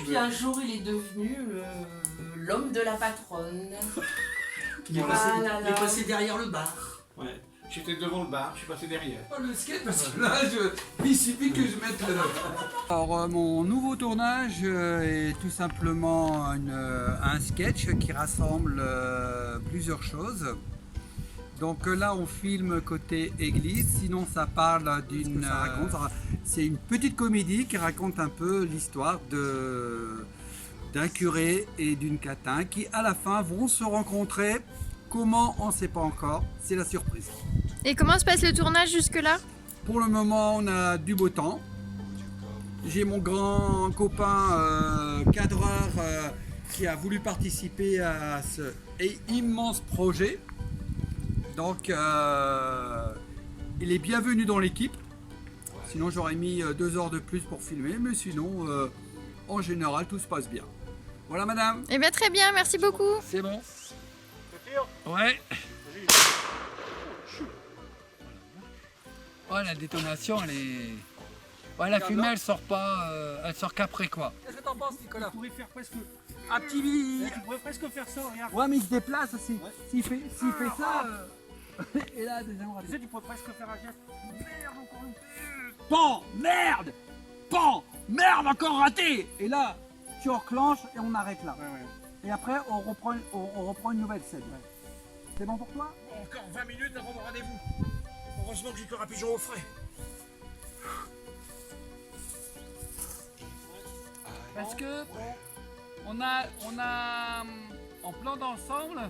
Puis un jour, il est devenu l'homme de la patronne. Il est passé derrière le bar. Ouais. J'étais devant le bar, je suis passé derrière. Pas le skate parce que là, il suffit que je mette le... Alors mon nouveau tournage est tout simplement un sketch qui rassemble plusieurs choses. Donc là on filme côté église, sinon ça parle d'une... c'est une petite comédie qui raconte un peu l'histoire d'un curé et d'une catin qui à la fin vont se rencontrer. Comment, on ne sait pas encore, c'est la surprise. Et comment se passe le tournage jusque-là? Pour le moment, on a du beau temps. J'ai mon grand copain cadreur qui a voulu participer à ce immense projet. Donc, il est bienvenu dans l'équipe. Sinon, j'aurais mis 2 heures de plus pour filmer. Mais sinon, en général, tout se passe bien. Voilà, madame. Eh bien, très bien, merci beaucoup. C'est bon. Ouais. Ouais, la détonation, elle est... Ouais, la fumée, elle sort pas, elle sort qu'après quoi. Qu'est-ce que t'en penses, Nicolas? Tu pourrais faire presque... Un petit billet. Tu pourrais presque faire ça, regarde. Ouais, mais il se déplace aussi. Ouais. S'il fait ça... Et là, deuxième Tu radio. sais, tu pourrais presque faire un geste. Merde, encore une fois. Pan, merde. Pan, merde, encore raté. Et là, tu enclenches et on arrête là. Ouais. Et après, on reprend une nouvelle scène. Ouais. C'est bon pour toi? Encore 20 minutes avant mon rendez-vous. Heureusement que j'ai que un pigeon au frais. Parce que on a en plan d'ensemble,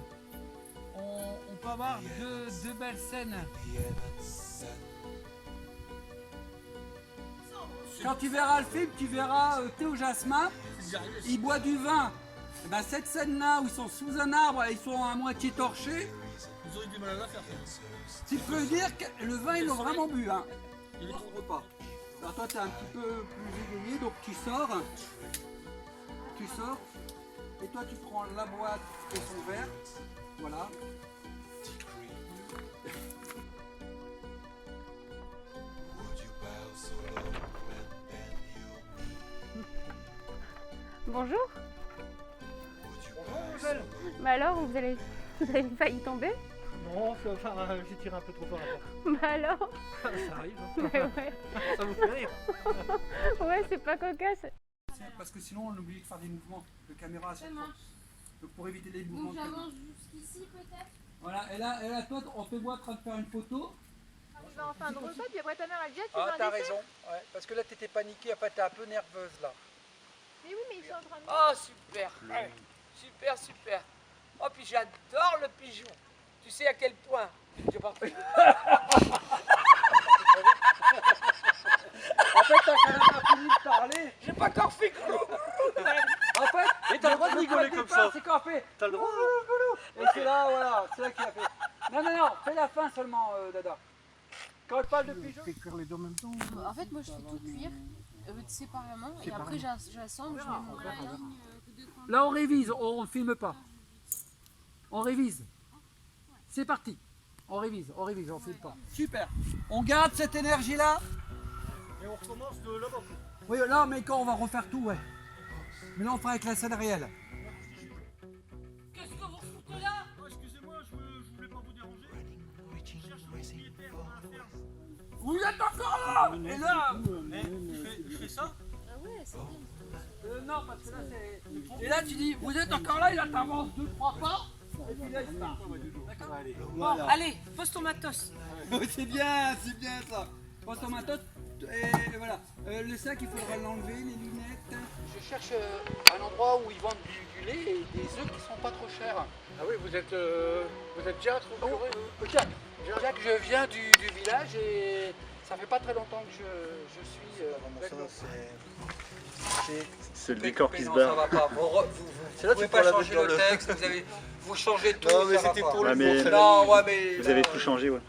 on peut avoir deux belles scènes. Quand tu verras le film, tu verras Théo Jasmin, il boit du vin. Et ben, cette scène-là où ils sont sous un arbre, ils sont à moitié torchés. Ils auraient du mal à la faire. Tu peux dire que le vin, ils l'ont vraiment bu. Hein. Ils ne le pas. Alors toi, tu es un petit peu plus éveillé, donc tu sors. Et toi, tu prends la boîte et son verre. Voilà. Bonjour. Bonjour, Angèle. Bah alors, vous avez failli tomber? Non, enfin, j'ai tiré un peu trop fort à Bah alors? Ça arrive. Mais ouais. Ça vous fait rire. Ouais, c'est pas cocasse. Parce que sinon, on oublie de faire des mouvements de caméra à chaque fois. Donc pour éviter les mouvements. Donc j'avance jusqu'ici peut-être? Voilà, et là, toi, on te voit en train de faire une photo. Tu vas en faire un drôle pas, puis après ta mère elle dit tu Ah, veux un t'as dessert? raison. Ouais, parce que là, t'étais paniquée, après, t'es un peu nerveuse là. Mais oui, mais ils sont en train de... Oh super, super, super. Oh puis j'adore le pigeon. Tu sais à quel point j'ai pas fait. En fait, t'as quand même pas fini de parler. J'ai pas encore fait gros. En fait, Mais t'as le droit de rigoler comme ça. C'est quand on fait. T'as le droit. Et c'est là, voilà, c'est là qu'il a fait. Non, fais la fin seulement, Dada. Quand on parle de pigeon. Tu fais cuire les deux en même temps. En fait, moi, je fais tout cuire séparément. Et après, j'assemble, je mets mon verre. Là, on révise, on ne filme pas. On révise. C'est parti. On révise, on filme pas. Super. On garde cette énergie-là. Et on recommence de là-bas. Oui, là, mais quand on va refaire tout, ouais. Mais là, on fera avec la scène réelle. Qu'est-ce que vous foutez là? Excusez-moi, je voulais pas vous déranger. Je cherche le propriétaire de la ferme. Vous êtes encore là. Et là. Je fais ça? Ah ouais, c'est bien. Non, parce que là, c'est... Et là, tu dis, vous êtes encore là, et là, t'avances 2-3 pas. Et puis là, il part. D'accord. Bon, allez, pose ton matos. C'est bien ça. Prends ton matos. Et voilà. Le sac, il faudra l'enlever, les lunettes. Je cherche un endroit où ils vendent du lait et des œufs qui sont pas trop chers. Ah oui, vous êtes Jacques, Oh, Jacques, je viens du village et ça fait pas très longtemps que je suis. C'est le décor qui se Non, ça barre. va pas. C'est là Vous tu pouvez prends pas la changer dans le le... texte, vous changez tout. Non mais ça va c'était pas. pour le Ouais, mais- montrer. Non, ouais, mais. Vous avez tout changé, ouais.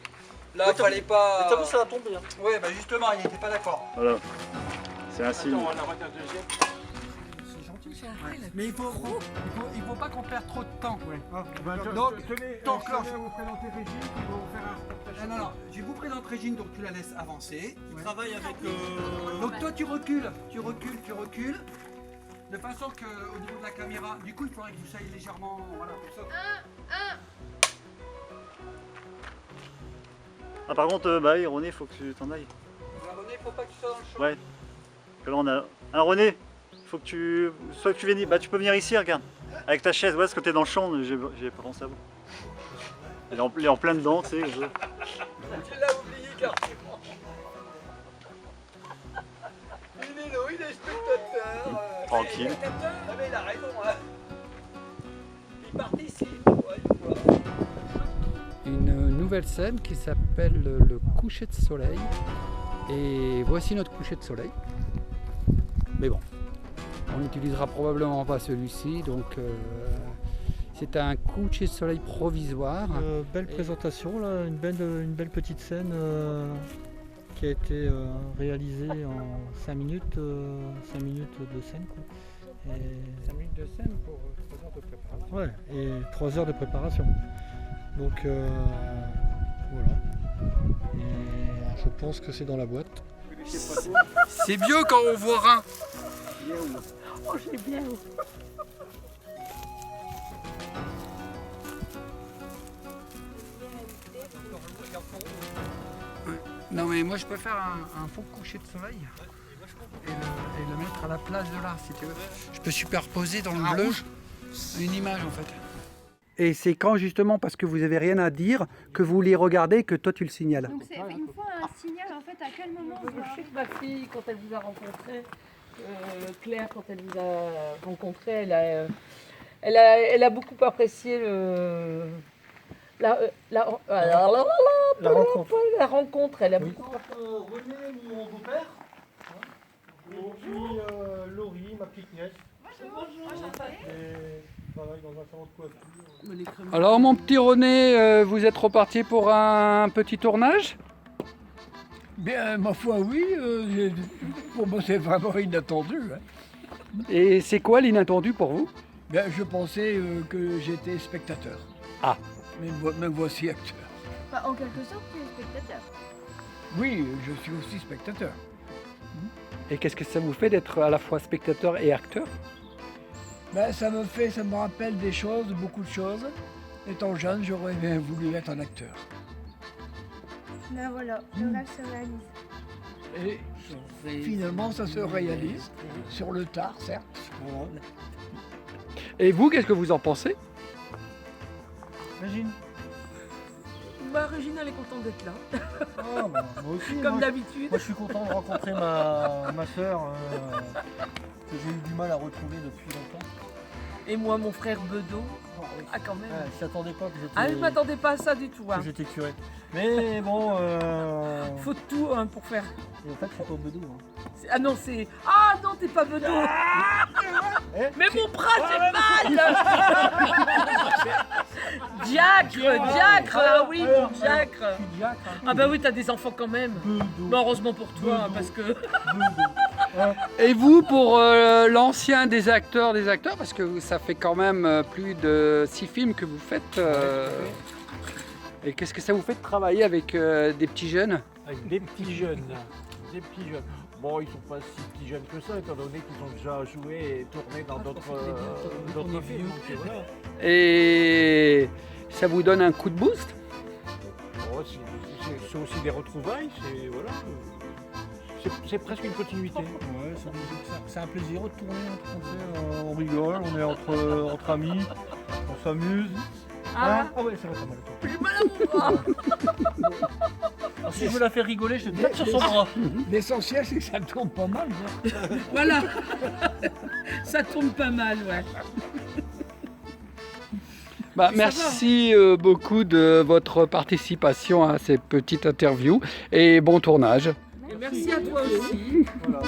Là, Ouais, fallait pas. T'as vu, ça a tombé. Hein. Ouais, bah justement, il n'était pas d'accord. Voilà. C'est un signe. Attends, on va en arrêter un deuxième. C'est gentil ça. Mais il faut pas qu'on perde trop de temps. Donc, donc, là, vous présenter Régine, qui va vous faire un reportage. Non, je vous présente Régine, donc tu la laisses avancer. Il travaille avec... Donc toi tu recules. De façon qu'au niveau de la caméra, du coup, il faudrait que vous soyez légèrement. Voilà, comme ça. Ah, par contre, bah, René, faut que tu t'en ailles. René, faut pas que tu sois dans le champ. Ouais. Parce que là, on a. Ah, René, faut que tu. Soit que tu viennes. Bah, tu peux venir ici, regarde. Avec ta chaise, ouais, parce que t'es dans le champ, j'ai pas pensé à vous. Il est en plein dedans, tu sais. Tu l'as oublié carrément. Il est là, il est spectateur. Tranquille. Il est spectateur. Ah mais il a raison. Hein. Il participe. Ouais, tu vois. Une nouvelle scène qui s'appelle le coucher de soleil. Et voici notre coucher de soleil. Mais bon, on n'utilisera probablement pas celui-ci, donc c'est un coucher de soleil provisoire. Belle présentation, là, une belle petite scène qui a été réalisée en 5 minutes, 5 minutes de scène. Quoi. Et... 5 minutes de scène pour 3 heures de préparation. Ouais, et 3 heures de préparation. Donc voilà. Et je pense que c'est dans la boîte. C'est vieux quand on voit rien. Oh, j'ai bien. Non mais moi je peux faire un faux coucher de soleil et le mettre à la place de là si tu veux. Je peux superposer dans le bleu une image en fait. Et c'est quand justement parce que vous avez rien à dire que vous les regardez que toi tu le signales. Donc il me faut un signal en fait à quel moment on doit... Je sais que ma fille, quand elle vous a rencontré, Claire, quand elle vous a rencontré, elle a beaucoup apprécié la rencontre. La rencontre, elle a beaucoup. René, mon beau-père. Et puis Laurie, ma petite nièce. Et travaille dans un salon de coiffure. Alors mon petit René, vous êtes reparti pour un petit tournage? Bien, ma foi, oui. Pour moi, c'est vraiment inattendu. Hein. Et c'est quoi l'inattendu pour vous? Bien, je pensais que j'étais spectateur. Ah. Mais voici acteur. Enfin, en quelque sorte, tu es spectateur. Oui, je suis aussi spectateur. Et qu'est-ce que ça vous fait d'être à la fois spectateur et acteur? Ben, ça me rappelle des choses, beaucoup de choses. Étant jeune, j'aurais bien voulu être un acteur. Ben voilà, le rêve se réalise. Et finalement, ça se réalise. Sur le tard, certes. Et vous, qu'est-ce que vous en pensez? Régine. Bah, Régine, elle est contente d'être là. Ah, bah, moi aussi. Comme d'habitude. Moi je suis content de rencontrer ma soeur que j'ai eu du mal à retrouver depuis longtemps. Et moi, mon frère Bedeau. Ah, quand même. Elle s'attendait pas que j'étais. Ah, je m'attendais pas à ça du tout. Hein. Que j'étais curé. Mais bon. Faut tout hein, pour faire. Et en fait, je suis pas au Bedeau. Hein. Ah non, c'est. Ah non, t'es pas Bedeau. Mais mon bras, j'ai mal. Diacre, ah oui, mon diacre. Ah bah oui, t'as des enfants quand même. Bah, heureusement pour toi, parce que. Et vous, pour l'ancien des acteurs, parce que ça fait quand même plus de 6 films que vous faites. Et qu'est-ce que ça vous fait de travailler avec des petits jeunes? Avec des petits jeunes. Des petits jeunes. Bon, ils sont pas si petits jeunes que ça, étant donné qu'ils ont déjà joué et tourné dans d'autres films. Donc, voilà. Et ça vous donne un coup de boost? Oh, c'est aussi des retrouvailles, c'est presque une continuité. Ouais, c'est un plaisir de tourner, on rigole, on est entre amis, on s'amuse. Ah ouais, ça va pas mal. J'ai mal à mon bras. Alors, si je veux la faire rigoler, je te tape sur son bras. L'essentiel, c'est que ça tourne pas mal. Hein. Voilà. Ça tourne pas mal, ouais. Bah, merci beaucoup de votre participation à cette petite interview et bon tournage. Et merci à toi aussi. Voilà.